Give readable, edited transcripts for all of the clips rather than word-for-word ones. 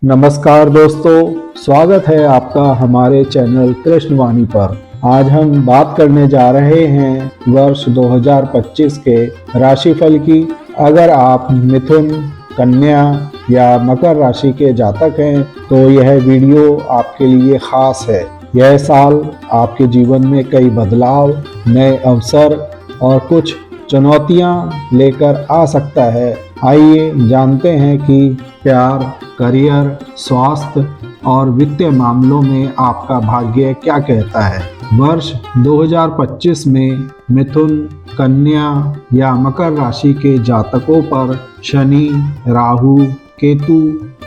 नमस्कार दोस्तों, स्वागत है आपका हमारे चैनल कृष्णवाणी पर। आज हम बात करने जा रहे हैं वर्ष 2025 के राशिफल की। अगर आप मिथुन, कन्या या मकर राशि के जातक हैं तो यह वीडियो आपके लिए खास है। यह साल आपके जीवन में कई बदलाव, नए अवसर और कुछ चुनौतियां लेकर आ सकता है। आइए जानते हैं कि प्यार, करियर, स्वास्थ्य और वित्तीय मामलों में आपका भाग्य क्या कहता है। वर्ष 2025 में मिथुन, कन्या या मकर राशि के जातकों पर शनि, राहु, केतु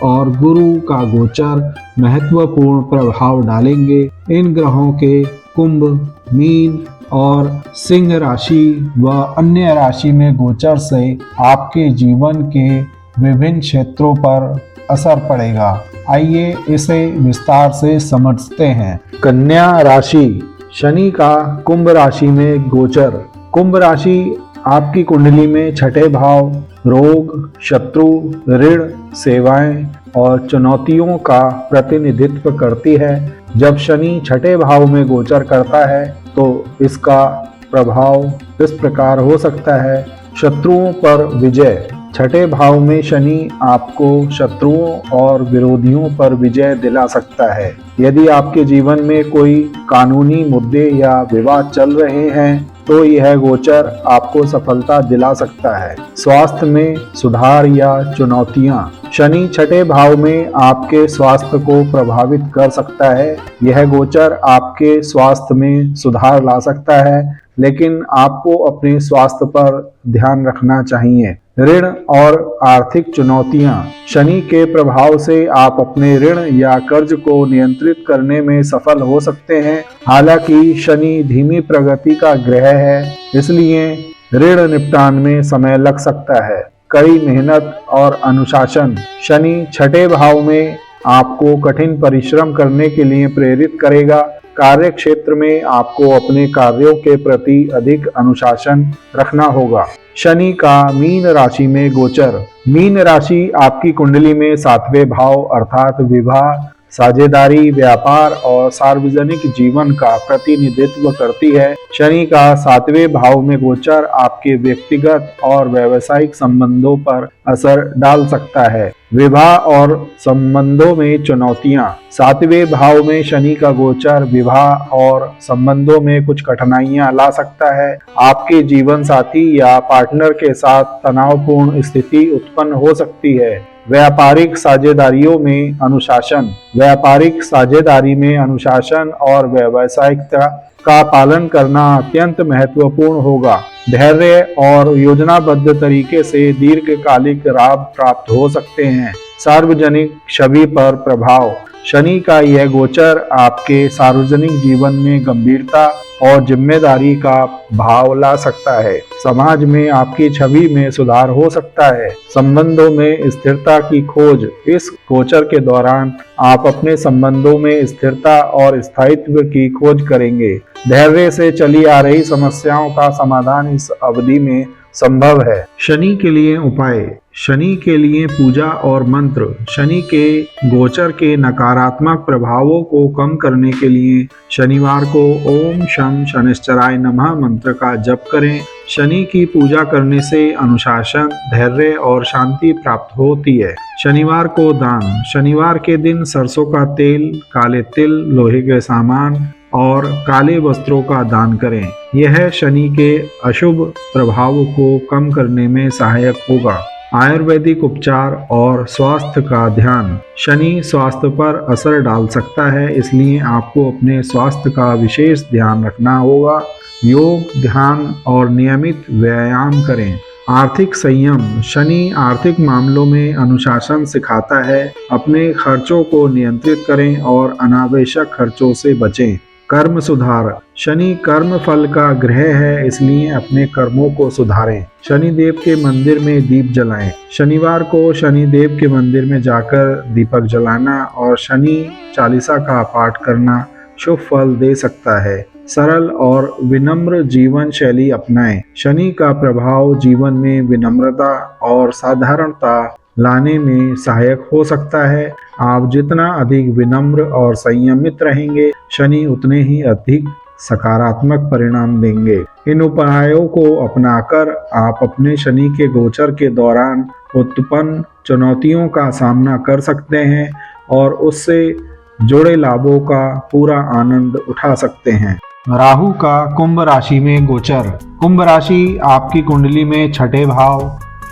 और गुरु का गोचर महत्वपूर्ण प्रभाव डालेंगे। इन ग्रहों के कुंभ, मीन और सिंह राशि व अन्य राशि में गोचर से आपके जीवन के विभिन्न क्षेत्रों पर असर पड़ेगा। आइए इसे विस्तार से समझते हैं। कन्या राशि, शनि का कुंभ राशि में गोचर। कुंभ राशि आपकी कुंडली में छठे भाव रोग, शत्रु, ऋण, सेवाएं और चुनौतियों का प्रतिनिधित्व करती है। जब शनि छठे भाव में गोचर करता है तो इसका प्रभाव इस प्रकार हो सकता है। शत्रुओं पर विजय। छठे भाव में शनि आपको शत्रुओं और विरोधियों पर विजय दिला सकता है। यदि आपके जीवन में कोई कानूनी मुद्दे या विवाद चल रहे हैं तो यह गोचर आपको सफलता दिला सकता है। स्वास्थ्य में सुधार या चुनौतियां। शनि छठे भाव में आपके स्वास्थ्य को प्रभावित कर सकता है। यह गोचर आपके स्वास्थ्य में सुधार ला सकता है, लेकिन आपको अपने स्वास्थ्य पर ध्यान रखना चाहिए। ऋण और आर्थिक चुनौतियां। शनि के प्रभाव से आप अपने ऋण या कर्ज को नियंत्रित करने में सफल हो सकते हैं। हालांकि शनि धीमी प्रगति का ग्रह है, इसलिए ऋण निपटान में समय लग सकता है। कड़ी मेहनत और अनुशासन। शनि छठे भाव में आपको कठिन परिश्रम करने के लिए प्रेरित करेगा। कार्य क्षेत्र में आपको अपने कार्यों के प्रति अधिक अनुशासन रखना होगा। शनि का मीन राशि में गोचर। मीन राशि आपकी कुंडली में सातवें भाव अर्थात विवाह, साझेदारी, व्यापार और सार्वजनिक जीवन का प्रतिनिधित्व करती है। शनि का सातवें भाव में गोचर आपके व्यक्तिगत और व्यावसायिक संबंधों पर असर डाल सकता है। विवाह और संबंधों में चुनौतियां। सातवें भाव में शनि का गोचर विवाह और संबंधों में कुछ कठिनाइयां ला सकता है। आपके जीवन साथी या पार्टनर के साथ तनावपूर्ण स्थिति उत्पन्न हो सकती है। व्यापारिक साझेदारियों में अनुशासन। व्यापारिक साझेदारी में अनुशासन और व्यावसायिकता का पालन करना अत्यंत महत्वपूर्ण होगा। धैर्य और योजनाबद्ध तरीके से दीर्घकालिक लाभ प्राप्त हो सकते हैं। सार्वजनिक छवि पर प्रभाव। शनि का यह गोचर आपके सार्वजनिक जीवन में गंभीरता और जिम्मेदारी का भाव ला सकता है। समाज में आपकी छवि में सुधार हो सकता है। संबंधों में स्थिरता की खोज। इस गोचर के दौरान आप अपने संबंधों में स्थिरता और स्थायित्व की खोज करेंगे। धैर्य से चली आ रही समस्याओं का समाधान इस अवधि में संभव है। शनि के लिए उपाय। शनि के लिए पूजा और मंत्र। शनि के गोचर के नकारात्मक प्रभावों को कम करने के लिए शनिवार को ओम शं शनिश्चराय नमः मंत्र का जप करें। शनि की पूजा करने से अनुशासन, धैर्य और शांति प्राप्त होती है। शनिवार को दान। शनिवार के दिन सरसों का तेल, काले तिल, लोहे के सामान और काले वस्त्रों का दान करें। यह शनि के अशुभ प्रभाव को कम करने में सहायक होगा। आयुर्वेदिक उपचार और स्वास्थ्य का ध्यान। शनि स्वास्थ्य पर असर डाल सकता है, इसलिए आपको अपने स्वास्थ्य का विशेष ध्यान रखना होगा। योग, ध्यान और नियमित व्यायाम करें। आर्थिक संयम। शनि आर्थिक मामलों में अनुशासन सिखाता है। अपने खर्चों को नियंत्रित करें और अनावश्यक खर्चों से बचें। कर्म सुधार। शनि कर्म फल का ग्रह है, इसलिए अपने कर्मों को सुधारें। शनि देव के मंदिर में दीप जलाएं। शनिवार को शनि देव के मंदिर में जाकर दीपक जलाना और शनि चालीसा का पाठ करना शुभ फल दे सकता है। सरल और विनम्र जीवन शैली अपनाएं। शनि का प्रभाव जीवन में विनम्रता और साधारणता लाने में सहायक हो सकता है। आप जितना अधिक विनम्र और संयमित रहेंगे, शनि उतने ही अधिक सकारात्मक परिणाम देंगे। इन उपायों को अपनाकर आप अपने शनि के गोचर के दौरान उत्पन्न चुनौतियों का सामना कर सकते हैं और उससे जुड़े लाभों का पूरा आनंद उठा सकते हैं। राहु का कुंभ राशि में गोचर। कुंभ राशि आपकी कुंडली में छठे भाव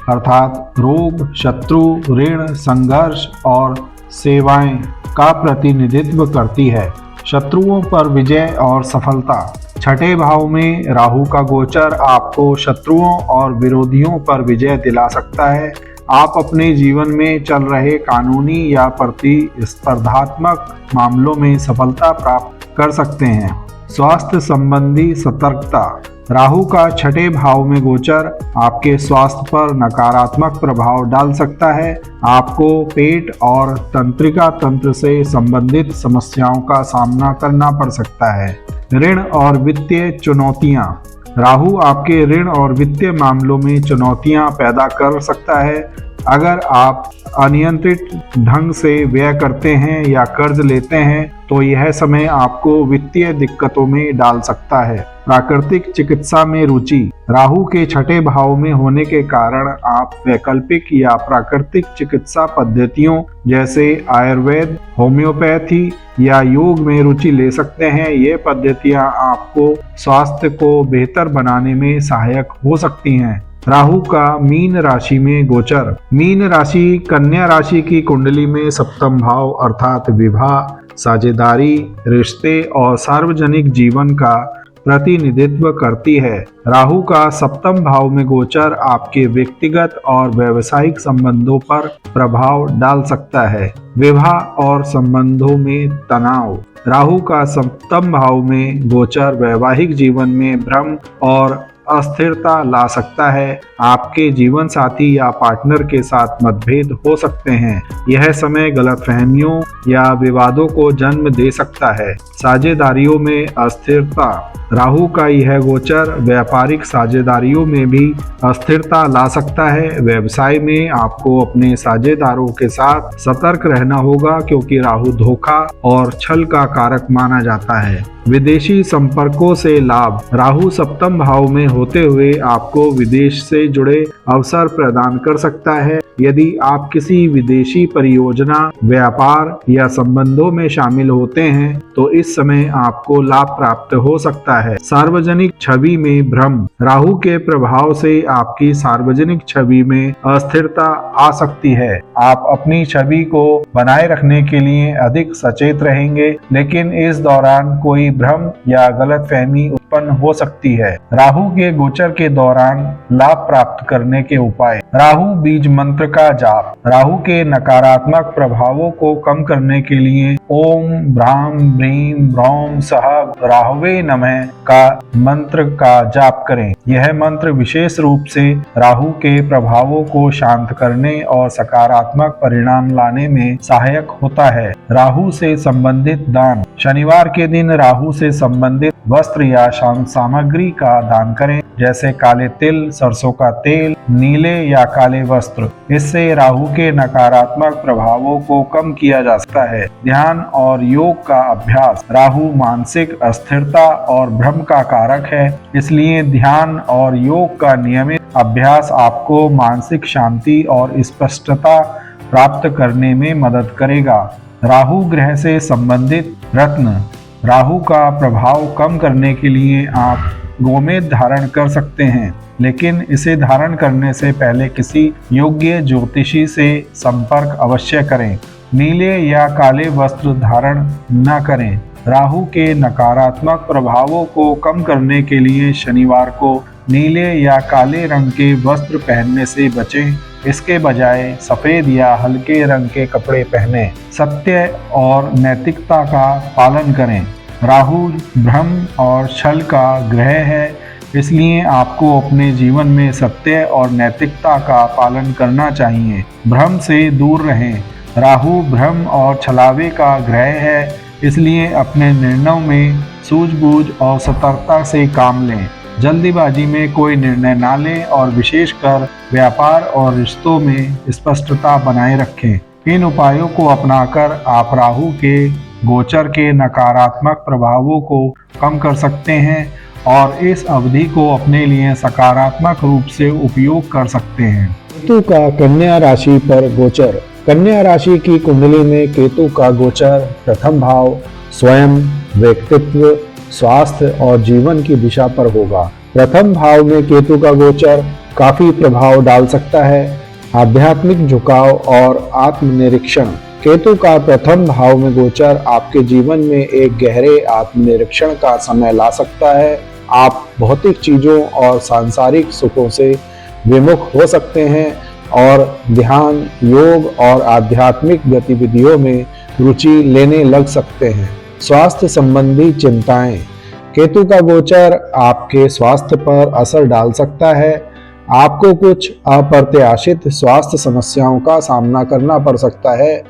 अर्थात रोग, शत्रु, ऋण, संघर्ष और सेवाएं का प्रतिनिधित्व करती है। शत्रुओं पर विजय और सफलता। छठे भाव में राहु का गोचर आपको शत्रुओं और विरोधियों पर विजय दिला सकता है। आप अपने जीवन में चल रहे कानूनी या प्रतिस्पर्धात्मक मामलों में सफलता प्राप्त कर सकते हैं। स्वास्थ्य संबंधी सतर्कता। राहु का छठे भाव में गोचर आपके स्वास्थ्य पर नकारात्मक प्रभाव डाल सकता है। आपको पेट और तंत्रिका तंत्र से संबंधित समस्याओं का सामना करना पड़ सकता है। ऋण और वित्तीय चुनौतियां। राहु आपके ऋण और वित्तीय मामलों में चुनौतियां पैदा कर सकता है। अगर आप अनियंत्रित ढंग से व्यय करते हैं या कर्ज लेते हैं तो यह समय आपको वित्तीय दिक्कतों में डाल सकता है। प्राकृतिक चिकित्सा में रुचि। राहु के छठे भाव में होने के कारण आप वैकल्पिक या प्राकृतिक चिकित्सा पद्धतियों जैसे आयुर्वेद, होम्योपैथी या योग में रुचि ले सकते हैं। ये पद्धतियां आपको स्वास्थ्य को बेहतर बनाने में सहायक हो सकती हैं। राहु का मीन राशि में गोचर। मीन राशि कन्या राशि की कुंडली में सप्तम भाव अर्थात विवाह, साझेदारी, रिश्ते और सार्वजनिक जीवन का प्रतिनिधित्व करती है। राहु का सप्तम भाव में गोचर आपके व्यक्तिगत और व्यावसायिक संबंधों पर प्रभाव डाल सकता है। विवाह और संबंधों में तनाव। राहु का सप्तम भाव में गोचर वैवाहिक जीवन में भ्रम और अस्थिरता ला सकता है। आपके जीवन साथी या पार्टनर के साथ मतभेद हो सकते हैं। यह समय गलतफहमियों या विवादों को जन्म दे सकता है। साझेदारियों में अस्थिरता। राहु का यह गोचर व्यापारिक साझेदारियों में भी अस्थिरता ला सकता है। व्यवसाय में आपको अपने साझेदारों के साथ सतर्क रहना होगा क्योंकि राहु धोखा और छल का कारक माना जाता है। विदेशी संपर्कों से लाभ। राहु सप्तम भाव में होते हुए आपको विदेश से जुड़े अवसर प्रदान कर सकता है। यदि आप किसी विदेशी परियोजना, व्यापार या संबंधों में शामिल होते हैं तो इस समय आपको लाभ प्राप्त हो सकता है। सार्वजनिक छवि में भ्रम। राहु के प्रभाव से आपकी सार्वजनिक छवि में अस्थिरता आ सकती है। आप अपनी छवि को बनाए रखने के लिए अधिक सचेत रहेंगे, लेकिन इस दौरान कोई भ्रम या गलतफहमी उत्पन्न हो सकती है। राहु के गोचर के दौरान लाभ प्राप्त करने के उपाय। राहु बीज मंत्र का जाप। राहु के नकारात्मक प्रभावों को कम करने के लिए ओम ब्राह्म ब्रीम ब्रौम सह राहवे नमः का मंत्र का जाप करें। यह मंत्र विशेष रूप से राहु के प्रभावों को शांत करने और सकारात्मक परिणाम लाने में सहायक होता है। राहु से संबंधित दान। शनिवार के दिन राहु से संबंधित वस्त्र या सामग्री का दान करें, जैसे काले तिल, सरसों का तेल, नीले या काले वस्त्र। इससे राहु के नकारात्मक प्रभावों को कम किया जा सकता है। ध्यान और योग का अभ्यास। राहु मानसिक अस्थिरता और भ्रम का कारक है, इसलिए ध्यान और योग का नियमित अभ्यास आपको मानसिक शांति और स्पष्टता प्राप्त करने में मदद करेगा। राहु ग्रह से संबंधित रत्न। राहु का प्रभाव कम करने के लिए आप गोमेद धारण कर सकते हैं, लेकिन इसे धारण करने से पहले किसी योग्य ज्योतिषी से संपर्क अवश्य करें। नीले या काले वस्त्र धारण न करें। राहु के नकारात्मक प्रभावों को कम करने के लिए शनिवार को नीले या काले रंग के वस्त्र पहनने से बचें। इसके बजाय सफेद या हल्के रंग के कपड़े पहनें। सत्य और नैतिकता का पालन करें। राहु भ्रम और छल का ग्रह है, इसलिए आपको अपने जीवन में सत्य और नैतिकता का पालन करना चाहिए। भ्रम से दूर रहें। राहु भ्रम और छलावे का ग्रह है, इसलिए अपने निर्णयों में सूझबूझ और सतर्कता से काम लें। जल्दीबाजी में कोई निर्णय ना लें और विशेषकर व्यापार और रिश्तों में स्पष्टता बनाए रखें। इन उपायों को अपनाकर आप राहु के गोचर के नकारात्मक प्रभावों को कम कर सकते हैं और इस अवधि को अपने लिए सकारात्मक रूप से उपयोग कर सकते हैं। केतु का कन्या राशि पर गोचर। कन्या राशि की कुंडली में केतु का गोचर प्रथम भाव स्वयं, व्यक्तित्व, स्वास्थ्य और जीवन की दिशा पर होगा। प्रथम भाव में केतु का गोचर काफी प्रभाव डाल सकता है। आध्यात्मिक झुकाव और आत्मनिरीक्षण। केतु का प्रथम भाव में गोचर आपके जीवन में एक गहरे आत्मनिरीक्षण का समय ला सकता है। आप भौतिक चीजों और सांसारिक सुखों से विमुख हो सकते हैं और ध्यान, योग और आध्यात्मिक गतिविधियों में रुचि लेने लग सकते हैं। स्वास्थ्य संबंधी चिंताएं। केतु का गोचर आपके स्वास्थ्य पर असर डाल सकता है। आपको कुछ अप्रत्याशित स्वास्थ्य समस्याओं का सामना करना पड़ सकता है,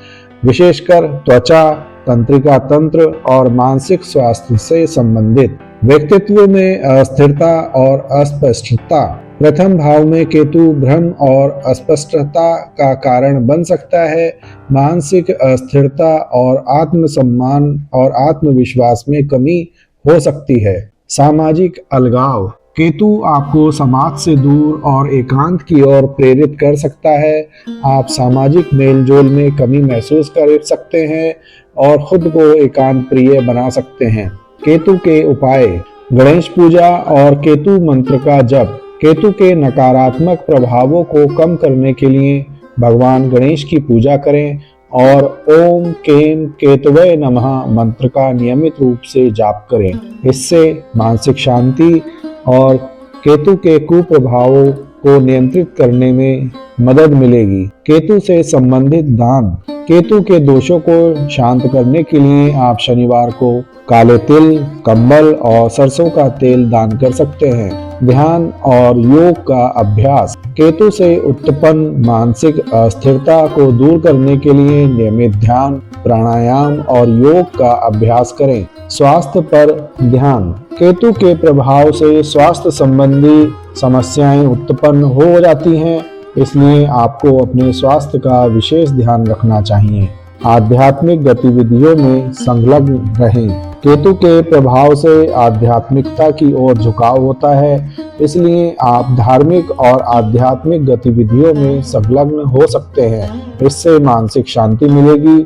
विशेषकर त्वचा, तंत्रिका तंत्र और मानसिक स्वास्थ्य से संबंधित। व्यक्तित्व में अस्थिरता और अस्पष्टता। प्रथम भाव में केतु भ्रम और अस्पष्टता का कारण बन सकता है। मानसिक अस्थिरता और आत्मसम्मान और आत्मविश्वास में कमी हो सकती है। सामाजिक अलगाव। केतु आपको समाज से दूर और एकांत की ओर प्रेरित कर सकता है। आप सामाजिक मेलजोल में कमी महसूस कर सकते हैं और खुद को एकांत प्रिय बना सकते हैं। केतु के उपाय। गणेश पूजा और केतु मंत्र का जप। केतु के नकारात्मक प्रभावों को कम करने के लिए भगवान गणेश की पूजा करें और ओम केम केतवे नमः मंत्र का नियमित रूप से जाप करें। इससे मानसिक शांति और केतु के कुप्रभावों को नियंत्रित करने में मदद मिलेगी। केतु से संबंधित दान। केतु के दोषों को शांत करने के लिए आप शनिवार को काले तिल, कंबल और सरसों का तेल दान कर सकते हैं। ध्यान और योग का अभ्यास। केतु से उत्पन्न मानसिक अस्थिरता को दूर करने के लिए नियमित ध्यान, प्राणायाम और योग का अभ्यास करें। स्वास्थ्य पर ध्यान। केतु के प्रभाव से स्वास्थ्य संबंधी समस्याएं उत्पन्न हो जाती हैं, इसलिए आपको अपने स्वास्थ्य का विशेष ध्यान रखना चाहिए। आध्यात्मिक गतिविधियों में संलग्न रहें। केतु के प्रभाव से आध्यात्मिकता की ओर झुकाव होता है, इसलिए आप धार्मिक और आध्यात्मिक गतिविधियों में संलग्न हो सकते हैं। इससे मानसिक शांति मिलेगी।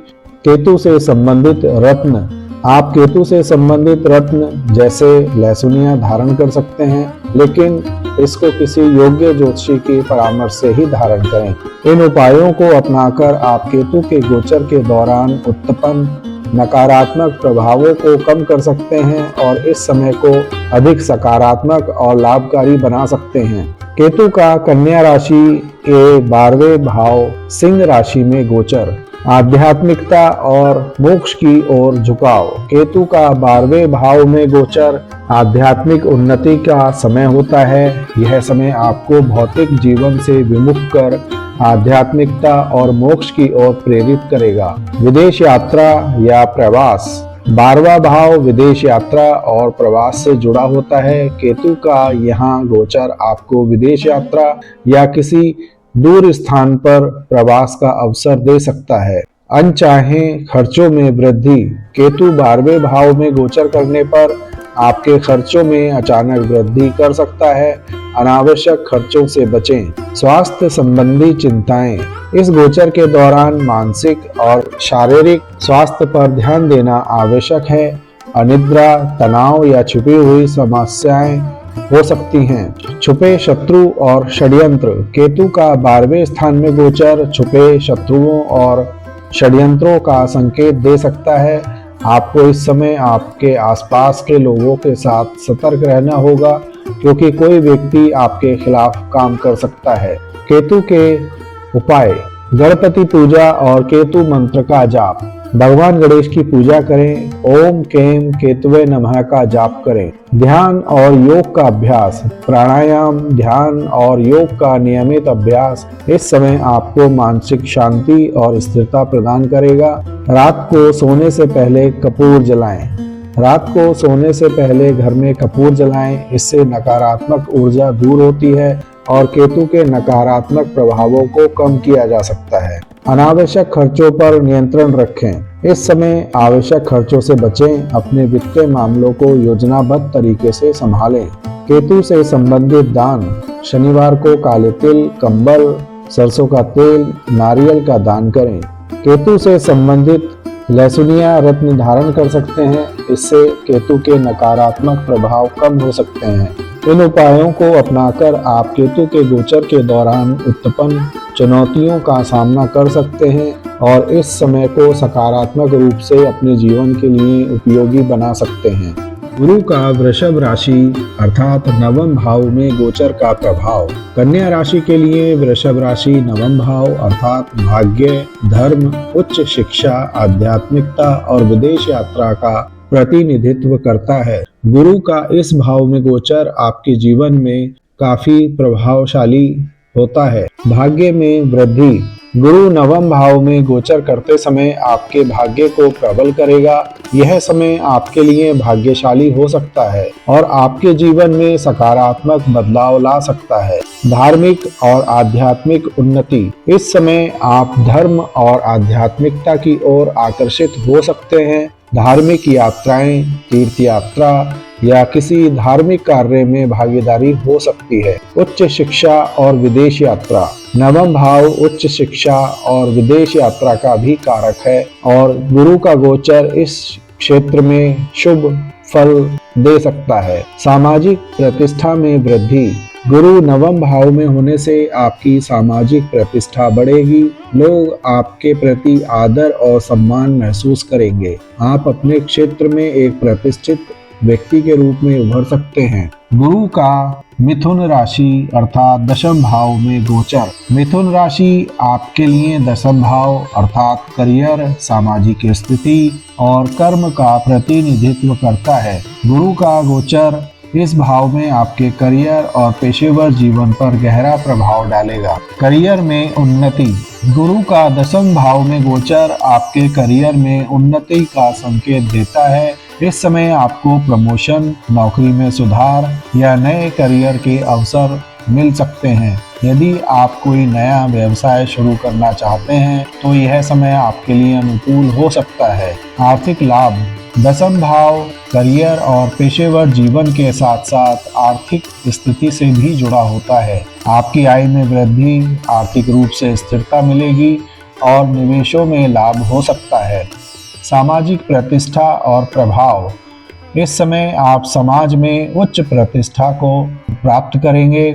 केतु से संबंधित रत्न। आप केतु से संबंधित रत्न जैसे लहसुनिया धारण कर सकते हैं, लेकिन इसको किसी योग्य ज्योतिषी की परामर्श से ही धारण करें। इन उपायों को अपनाकर आप केतु के गोचर के दौरान उत्पन्न नकारात्मक प्रभावों को कम कर सकते हैं और इस समय को अधिक सकारात्मक और लाभकारी बना सकते हैं। केतु का कन्या राशि के 12वें भाव सिंह राशि में गोचर। आध्यात्मिकता और मोक्ष की ओर झुकाव। केतु का 12वें भाव में गोचर आध्यात्मिक उन्नति का समय होता है। यह समय आपको भौतिक जीवन से विमुख कर आध्यात्मिकता और मोक्ष की ओर प्रेरित करेगा। विदेश यात्रा या प्रवास। 12वां भाव विदेश यात्रा और प्रवास से जुड़ा होता है। केतु का यहाँ गोचर आपको विदेश यात्रा या किसी दूर स्थान पर प्रवास का अवसर दे सकता है। अनचाहे खर्चों में वृद्धि। केतु 12वें भाव में गोचर करने पर आपके खर्चों में अचानक वृद्धि कर सकता है। अनावश्यक खर्चों से बचें। स्वास्थ्य संबंधी चिंताएं। इस गोचर के दौरान मानसिक और शारीरिक स्वास्थ्य पर ध्यान देना आवश्यक है। अनिद्रा, तनाव या छुपी हुई समस्याएं हो सकती हैं। छुपे शत्रु और षड्यंत्र। केतु का 12वें स्थान में गोचर छुपे शत्रुओं और षड्यंत्रों का संकेत दे सकता है। आपको इस समय आपके आसपास के लोगों के साथ सतर्क रहना होगा, क्योंकि कोई व्यक्ति आपके खिलाफ काम कर सकता है। केतु के उपाय। गणपति पूजा और केतु मंत्र का जाप। भगवान गणेश की पूजा करें। ओम केम केतवे नमः का जाप करें। ध्यान और योग का अभ्यास। प्राणायाम, ध्यान और योग का नियमित अभ्यास इस समय आपको मानसिक शांति और स्थिरता प्रदान करेगा। रात को सोने से पहले कपूर जलाएं। रात को सोने से पहले घर में कपूर जलाएं, इससे नकारात्मक ऊर्जा दूर होती है और केतु के नकारात्मक प्रभावों को कम किया जा सकता है। अनावश्यक खर्चों पर नियंत्रण रखें, इस समय आवश्यक खर्चों से बचें, अपने वित्तीय मामलों को योजनाबद्ध तरीके से संभालें। केतु से संबंधित दान, शनिवार को काले तिल, कंबल, सरसों का तेल, नारियल का दान करें। केतु से संबंधित लहसुनिया रत्न धारण कर सकते हैं, इससे केतु के नकारात्मक प्रभाव कम हो सकते हैं। इन उपायों को अपनाकर आप केतु के गोचर के दौरान उत्पन्न चुनौतियों का सामना कर सकते हैं और इस समय को सकारात्मक रूप से अपने जीवन के लिए उपयोगी बना सकते हैं। गुरु का वृषभ राशि अर्थात नवम भाव में गोचर का प्रभाव। कन्या राशि के लिए वृषभ राशि नवम भाव अर्थात भाग्य, धर्म, उच्च शिक्षा, आध्यात्मिकता और विदेश यात्रा का प्रतिनिधित्व करता है। गुरु का इस भाव में गोचर आपके जीवन में काफी प्रभावशाली होता है। भाग्य में वृद्धि। गुरु नवम भाव में गोचर करते समय आपके भाग्य को प्रबल करेगा। यह समय आपके लिए भाग्यशाली हो सकता है और आपके जीवन में सकारात्मक बदलाव ला सकता है। धार्मिक और आध्यात्मिक उन्नति। इस समय आप धर्म और आध्यात्मिकता की ओर आकर्षित हो सकते हैं। धार्मिक यात्राएं, तीर्थ यात्रा या किसी धार्मिक कार्य में भागीदारी हो सकती है। उच्च शिक्षा और विदेश यात्रा। नवम भाव उच्च शिक्षा और विदेश यात्रा का भी कारक है और गुरु का गोचर इस क्षेत्र में शुभ फल दे सकता है। सामाजिक प्रतिष्ठा में वृद्धि। गुरु नवम भाव में होने से आपकी सामाजिक प्रतिष्ठा बढ़ेगी। लोग आपके प्रति आदर और सम्मान महसूस करेंगे। आप अपने क्षेत्र में एक प्रतिष्ठित व्यक्ति के रूप में उभर सकते हैं। गुरु का मिथुन राशि अर्थात दशम भाव में गोचर। मिथुन राशि आपके लिए दशम भाव अर्थात करियर, सामाजिक स्थिति और कर्म का प्रतिनिधित्व करता है। गुरु का गोचर इस भाव में आपके करियर और पेशेवर जीवन पर गहरा प्रभाव डालेगा। करियर में उन्नति। गुरु का दशम भाव में गोचर आपके करियर में उन्नति का संकेत देता है। इस समय आपको प्रमोशन, नौकरी में सुधार या नए करियर के अवसर मिल सकते हैं। यदि आप कोई नया व्यवसाय शुरू करना चाहते हैं तो यह समय आपके लिए अनुकूल हो सकता है। आर्थिक लाभ। दशम भाव करियर और पेशेवर जीवन के साथ साथ आर्थिक स्थिति से भी जुड़ा होता है। आपकी आय में वृद्धि, आर्थिक रूप से स्थिरता मिलेगी और निवेशों में लाभ हो सकता है। सामाजिक प्रतिष्ठा और प्रभाव। इस समय आप समाज में उच्च प्रतिष्ठा को प्राप्त करेंगे।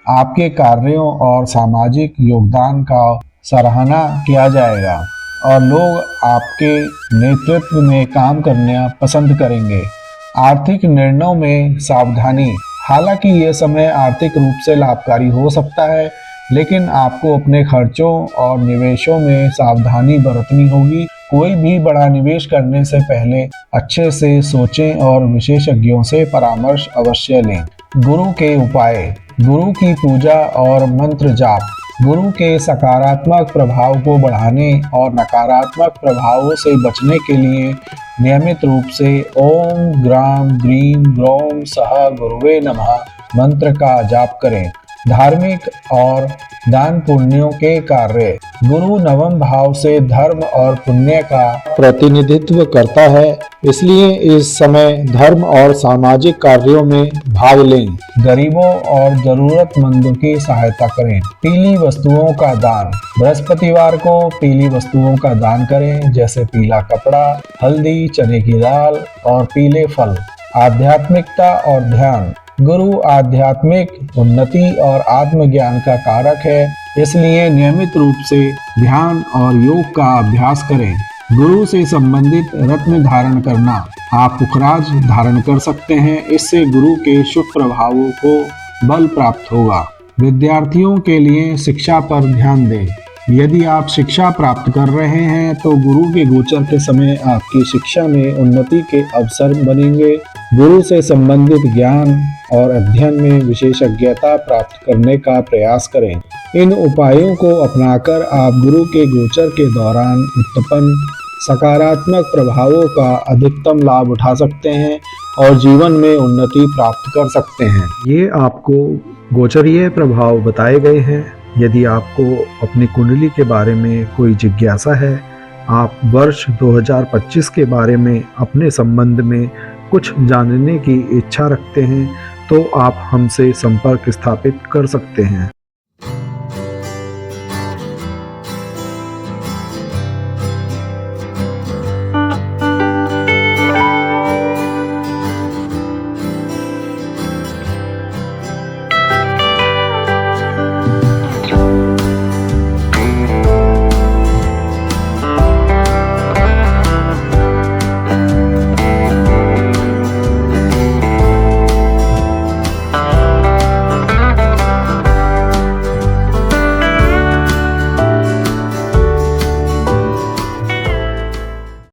आपके कार्यों और सामाजिक योगदान का सराहना किया जाएगा और लोग आपके नेतृत्व में काम करना पसंद करेंगे। आर्थिक निर्णयों में सावधानी। हालांकि यह समय आर्थिक रूप से लाभकारी हो सकता है, लेकिन आपको अपने खर्चों और निवेशों में सावधानी बरतनी होगी। कोई भी बड़ा निवेश करने से पहले अच्छे से सोचें और विशेषज्ञों से परामर्श अवश्य लें। गुरु के उपाय। गुरु की पूजा और मंत्र जाप। गुरु के सकारात्मक प्रभाव को बढ़ाने और नकारात्मक प्रभावों से बचने के लिए नियमित रूप से ओम ग्राम ग्रीम ग्रौम सह गुरुवे नमः मंत्र का जाप करें। धार्मिक और दान पुण्यों के कार्य। गुरु नवम भाव से धर्म और पुण्य का प्रतिनिधित्व करता है, इसलिए इस समय धर्म और सामाजिक कार्यों में भाग लें। गरीबों और जरूरतमंदों की सहायता करें। पीली वस्तुओं का दान। बृहस्पतिवार को पीली वस्तुओं का दान करें, जैसे पीला कपड़ा, हल्दी, चने की दाल और पीले फल। आध्यात्मिकता और ध्यान। गुरु आध्यात्मिक उन्नति और आत्मज्ञान का कारक है, इसलिए नियमित रूप से ध्यान और योग का अभ्यास करें। गुरु से संबंधित रत्न धारण करना। आप पुखराज धारण कर सकते हैं, इससे गुरु के शुभ प्रभावों को बल प्राप्त होगा। विद्यार्थियों के लिए शिक्षा पर ध्यान दें। यदि आप शिक्षा प्राप्त कर रहे हैं तो गुरु के गोचर के समय आपकी शिक्षा में उन्नति के अवसर बनेंगे। गुरु से संबंधित ज्ञान और अध्ययन में विशेषज्ञता प्राप्त करने का प्रयास करें। इन उपायों को अपनाकर आप गुरु के गोचर के दौरान उत्पन्न सकारात्मक प्रभावों का अधिकतम लाभ उठा सकते हैं और जीवन में उन्नति प्राप्त कर सकते हैं। ये आपको गोचरीय प्रभाव बताए गए हैं। यदि आपको अपनी कुंडली के बारे में कोई जिज्ञासा है, आप वर्ष 2025 के बारे में अपने संबंध में कुछ जानने की इच्छा रखते हैं, तो आप हमसे संपर्क स्थापित कर सकते हैं।